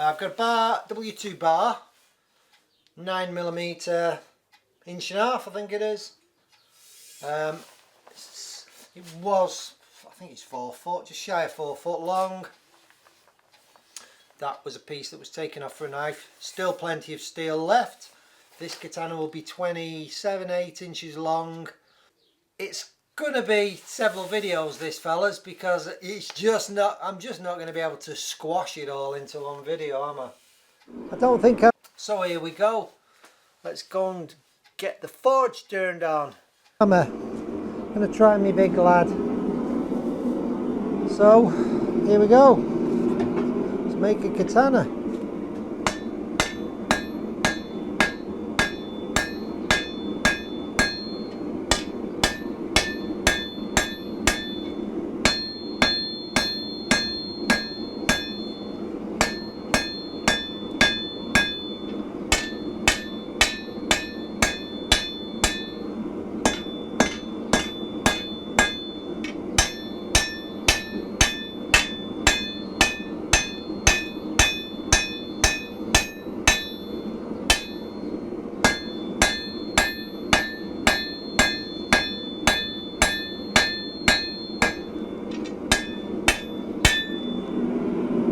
I've got a bar, W2 bar, 9mm, inch and a half I think it is. It was, I think it's 4 foot, just shy of 4 foot long. That was a piece that was taken off for a knife. Still plenty of steel left. This katana will be 27-8 inches long. It's gonna be several videos, this fellas, because it's just not, I'm just not going to be able to squash it all into one video, am I? I don't think I... So here we go. Let's go and get the forge turned on. I'm gonna try me big lad. So here we go. Let's make a katana.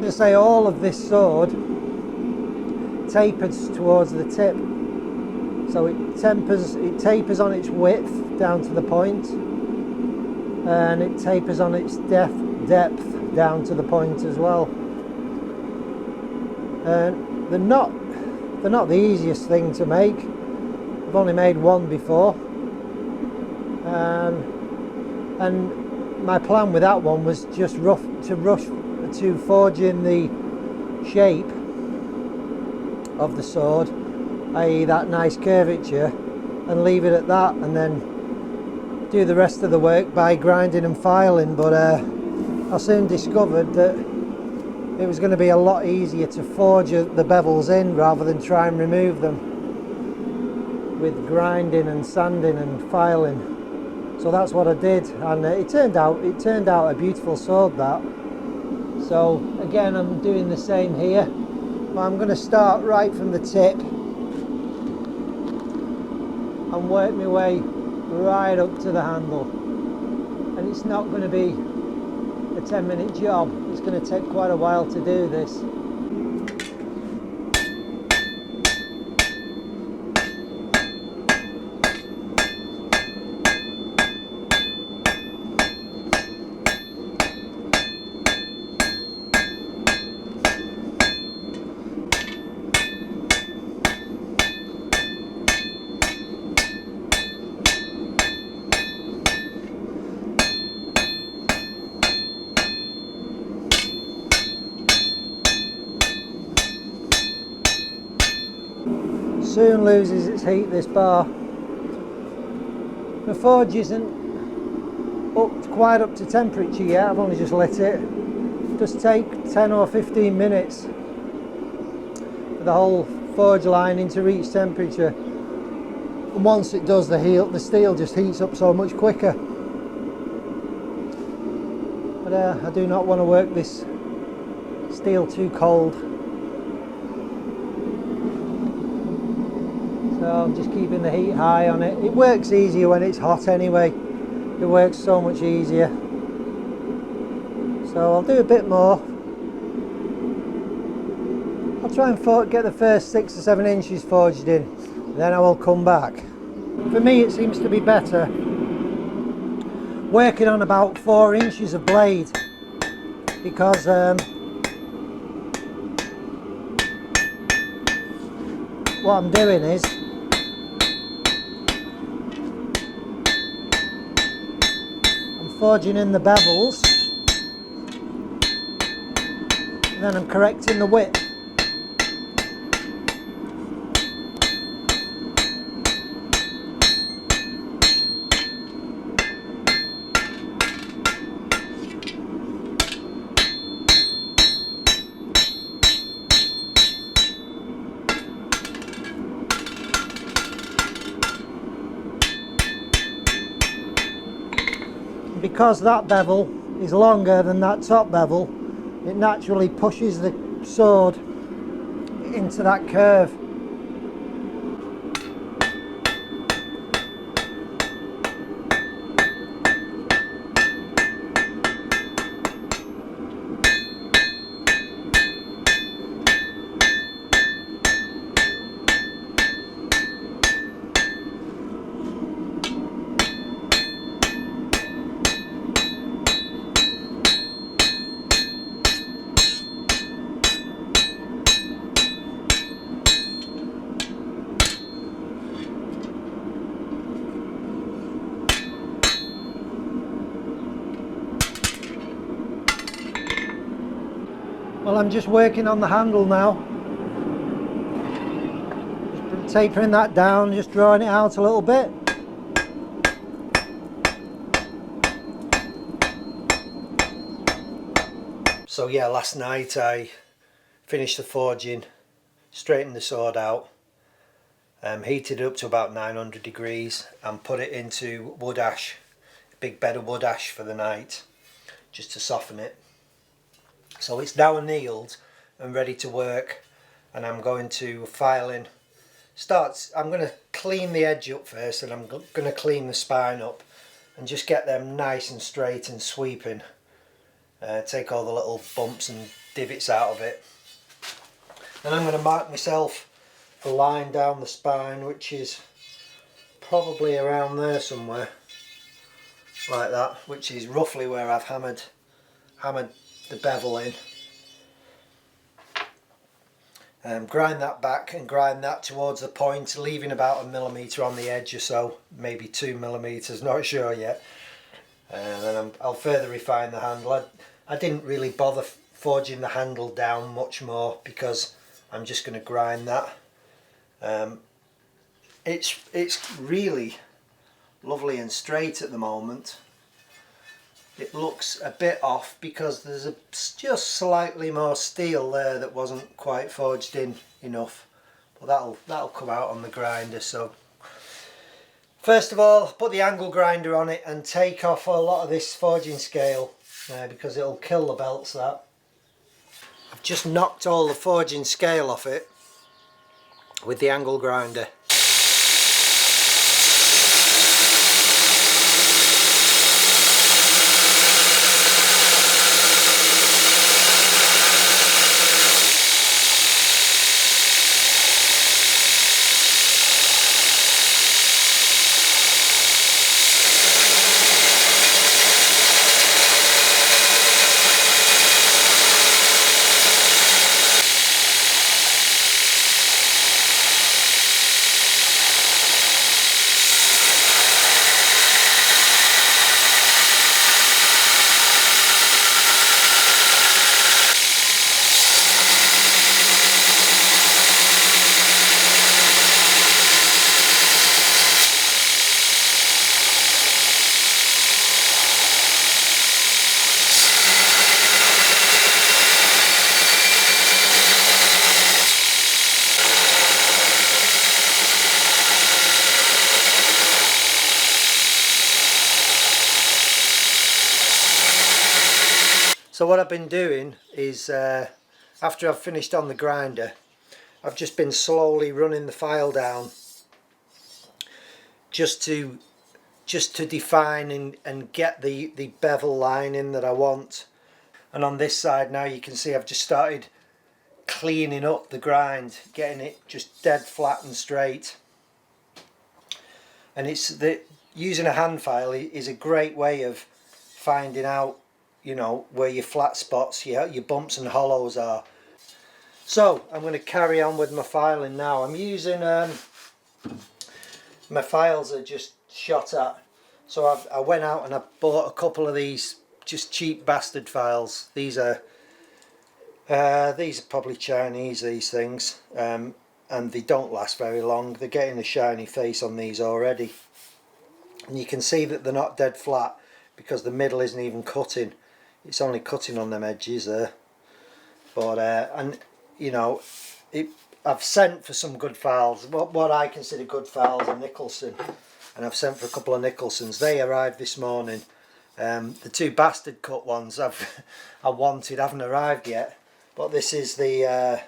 To say all of this sword tapers towards the tip, so it tapers on its width down to the point, and it tapers on its depth down to the point as well. And they're not the easiest thing to make. I've only made one before, and my plan with that one was just to forge in the shape of the sword, i.e. that nice curvature, and leave it at that, and then do the rest of the work by grinding and filing. But I soon discovered that it was going to be a lot easier to forge the bevels in rather than try and remove them with grinding and sanding and filing. So that's what I did, and it turned out a beautiful sword, that. So again, I'm doing the same here. I'm going to start right from the tip and work my way right up to the handle. And it's not going to be a 10-minute job. It's going to take quite a while to do this. Soon loses its heat, this bar. The forge isn't quite up to temperature yet. I've only just lit it. Just take 10 or 15 minutes for the whole forge lining to reach temperature, and once it does, the steel just heats up so much quicker. But I do not want to work this steel too cold. So I'm just keeping the heat high on it. It works easier when it's hot anyway. It works so much easier. So I'll do a bit more. I'll try and get the first 6 or 7 inches forged in, then I will come back. For me, it seems to be better working on about 4 inches of blade, because what I'm doing is forging in the bevels, and then I'm correcting the width. Because that bevel is longer than that top bevel, it naturally pushes the sword into that curve. Well, I'm just working on the handle now. Just tapering that down, just drawing it out a little bit. So yeah, last night I finished the forging, straightened the sword out, heated it up to about 900 degrees and put it into wood ash, a big bed of wood ash for the night, just to soften it. So it's now annealed and ready to work, and I'm going to file in. I'm going to clean the edge up first, and I'm going to clean the spine up and just get them nice and straight and sweeping. Take all the little bumps and divots out of it. Then I'm going to mark myself a line down the spine, which is probably around there somewhere, like that, which is roughly where I've hammered the bevel in. Grind that back and grind that towards the point, leaving about 1 millimetre on the edge or so, maybe 2 millimetres, not sure yet. And then I'll further refine the handle. I didn't really bother forging the handle down much more because I'm just going to grind that. It's really lovely and straight at the moment. It looks a bit off because there's just slightly more steel there that wasn't quite forged in enough, but that'll come out on the grinder. So first of all, put the angle grinder on it and take off a lot of this forging scale because it'll kill the belts. That I've just knocked all the forging scale off it with the angle grinder. So what I've been doing is, after I've finished on the grinder, I've just been slowly running the file down just to define and get the bevel line in that I want. And on this side now you can see I've just started cleaning up the grind, getting it just dead flat and straight. And using a hand file is a great way of finding out, you know, where your flat spots, your bumps and hollows are. So I'm going to carry on with my filing now. I'm using my files are just shot at, so I went out and I bought a couple of these just cheap bastard files. These are probably Chinese, these things, and they don't last very long. They're getting a shiny face on these already, and you can see that they're not dead flat because the middle isn't even cutting. It's only cutting on them edges there. But and you know, I've sent for some good files. What I consider good files are Nicholson, and I've sent for a couple of Nicholsons. They arrived this morning. The two bastard cut ones I wanted haven't arrived yet. But this is the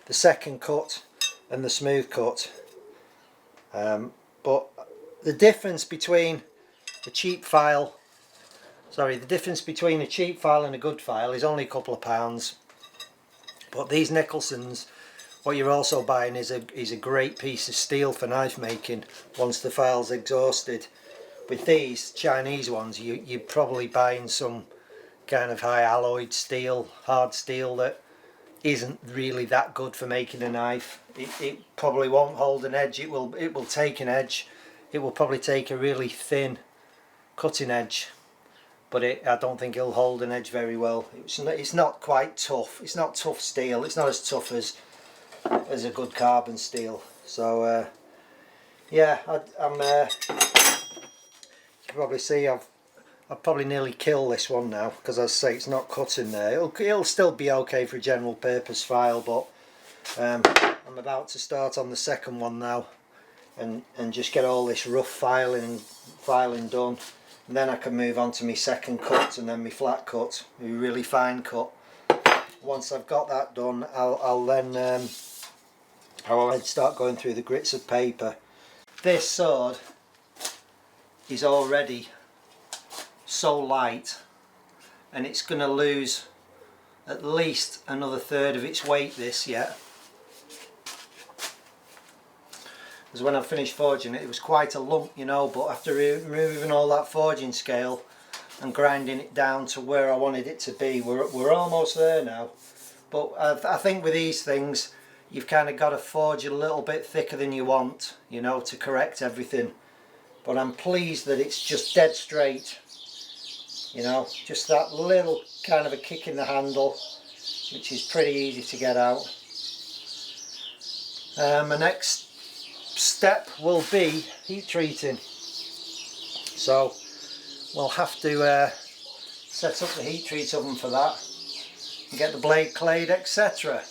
the second cut and the smooth cut. But the difference between a cheap file, the difference between a cheap file and a good file is only a couple of pounds. But these Nicholsons, what you're also buying is a great piece of steel for knife making once the file's exhausted. With these Chinese ones, you're probably buying some kind of high alloyed steel, hard steel that isn't really that good for making a knife. It probably won't hold an edge. It will take an edge. It will probably take a really thin cutting edge, but I don't think it'll hold an edge very well. It's not quite tough. It's not tough steel. It's not as tough as a good carbon steel. So yeah, I'm you can probably see I've probably nearly killed this one now, because as I say, it's not cutting there. It'll still be okay for a general purpose file, but I'm about to start on the second one now and just get all this rough filing done, and then I can move on to my second cut and then my flat cut, my really fine cut. Once I've got that done, I'll then start going through the grits of paper. This sword is already so light, and it's going to lose at least another third of its weight this yet. Because when I finished forging it, it was quite a lump, you know, but after removing all that forging scale and grinding it down to where I wanted it to be, we're almost there now. But I think with these things, you've kind of got to forge a little bit thicker than you want, you know, to correct everything. But I'm pleased that it's just dead straight, you know, just that little kind of a kick in the handle, which is pretty easy to get out. My next step will be heat treating, so we'll have to set up the heat treat oven for that and get the blade clayed, etc.